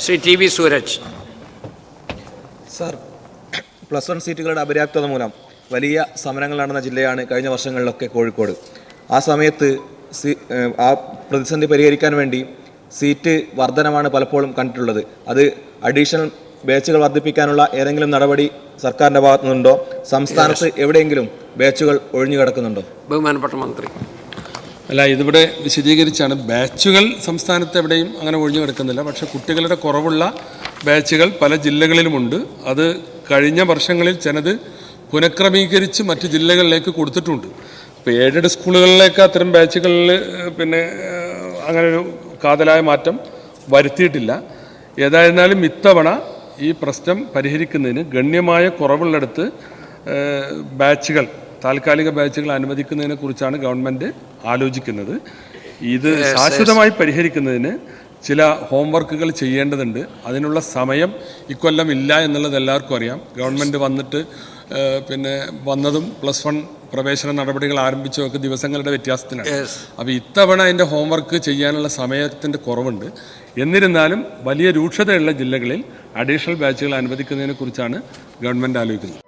Shri TV Sooraj. Sir, +1 സീറ്റുകളുടെ അപര്യാപ്തത മൂലം വലിയ സമരങ്ങൾ നടന്ന ജില്ലയാണ് കഴിഞ്ഞ വർഷങ്ങളിലൊക്കെ കോഴിക്കോട്. ആ സമയത്ത് ആ പ്രതിസന്ധി പരിഹരിക്കാൻ വേണ്ടി സീറ്റ് വർധനമാണ് പലപ്പോഴും കണ്ടിട്ടുള്ളത്. അത് അഡീഷണൽ ബാച്ചുകൾ വർദ്ധിപ്പിക്കാനുള്ള ഏതെങ്കിലും നടപടി സർക്കാരിൻ്റെ ഭാഗത്തു നിന്നുണ്ടോ? സംസ്ഥാനത്ത് എവിടെയെങ്കിലും ബാച്ചുകൾ ഒഴിഞ്ഞു കിടക്കുന്നുണ്ടോ? ബഹുമാനപ്പെട്ട മന്ത്രി. അല്ല, ഇതിവിടെ വിശദീകരിച്ചാണ്. ബാച്ചുകൾ സംസ്ഥാനത്ത് എവിടെയും അങ്ങനെ ഒഴിഞ്ഞു കിടക്കുന്നില്ല. പക്ഷേ കുട്ടികളുടെ കുറവുള്ള ബാച്ചുകൾ പല ജില്ലകളിലുമുണ്ട്. അത് കഴിഞ്ഞ വർഷങ്ങളിൽ ചിലത് പുനഃക്രമീകരിച്ച് മറ്റ് ജില്ലകളിലേക്ക് കൊടുത്തിട്ടുണ്ട്. ഇപ്പോൾ എയ്ഡഡ് സ്കൂളുകളിലേക്ക് അത്തരം ബാച്ചുകളിൽ അങ്ങനൊരു കാതലായ മാറ്റം വരുത്തിയിട്ടില്ല. ഏതായിരുന്നാലും ഇത്തവണ ഈ പ്രശ്നം പരിഹരിക്കുന്നതിന് ഗണ്യമായ കുറവുള്ളിടത്ത് ബാച്ചുകൾ, താൽക്കാലിക ബാച്ചുകൾ അനുവദിക്കുന്നതിനെ കുറിച്ചാണ് ഗവൺമെൻറ് ആലോചിക്കുന്നത്. ഇത് ശാശ്വതമായി പരിഹരിക്കുന്നതിന് ചില ഹോംവർക്കുകൾ ചെയ്യേണ്ടതുണ്ട്. അതിനുള്ള സമയം ഇക്കൊല്ലം ഇല്ല എന്നുള്ളത് എല്ലാവർക്കും അറിയാം. ഗവൺമെൻറ് വന്നതും +1 പ്രവേശന നടപടികൾ ആരംഭിച്ചതൊക്കെ ദിവസങ്ങളുടെ വ്യത്യാസത്തിനാണ്. അപ്പോൾ ഇത്തവണ അതിൻ്റെ ഹോംവർക്ക് ചെയ്യാനുള്ള സമയത്തിൻ്റെ കുറവുണ്ട്. എന്നിരുന്നാലും വലിയ രൂക്ഷതയുള്ള ജില്ലകളിൽ അഡീഷണൽ ബാച്ചുകൾ അനുവദിക്കുന്നതിനെ കുറിച്ചാണ് ഗവൺമെൻറ് ആലോചിക്കുന്നത്.